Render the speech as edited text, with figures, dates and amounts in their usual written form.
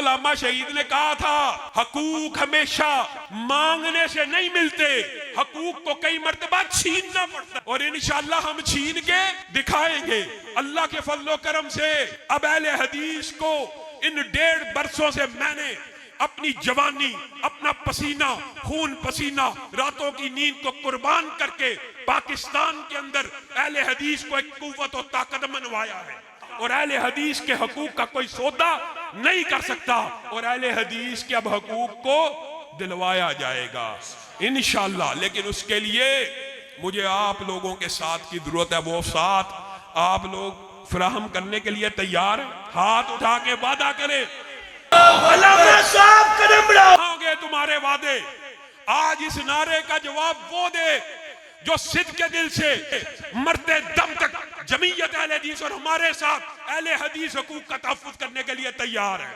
अल्लामा शहीद ने कहा था, हकूक हमेशा मांगने से नहीं मिलते, हकूक को कई मर्तबा छीनना पड़ता, और इंशाअल्लाह हम छीन के दिखाएंगे अल्लाह के फजलो करम से। अब अहले हदीस को इन 1.5 बरसों से मैंने अपनी जवानी, अपना पसीना, खून पसीना, रातों की नींद को कुर्बान करके पाकिस्तान के अंदर अहले हदीस को एक कुव्वत और ताकत मनवाया है, और अहले हदीस के हकूक का कोई सौदा नहीं कर सकता, और अहले हदीस के अब हकूक को दिलवाया जाएगा इंशाअल्लाह। लेकिन उसके लिए मुझे आप लोगों के साथ की जरूरत है। वो साथ आप लोग फराहम करने के लिए तैयार हैं? हाथ उठा के वादा करें, अल्लामा साहब कदम बढ़ाओ। होंगे तुम्हारे वादे। आज इस नारे का जवाब वो दे जो सिद्ध के दिल से मरते दम तक जमीयत अहले हदीस और हमारे साथ अहले हदीस हकूक का तहफ्फुज़ करने के लिए तैयार है।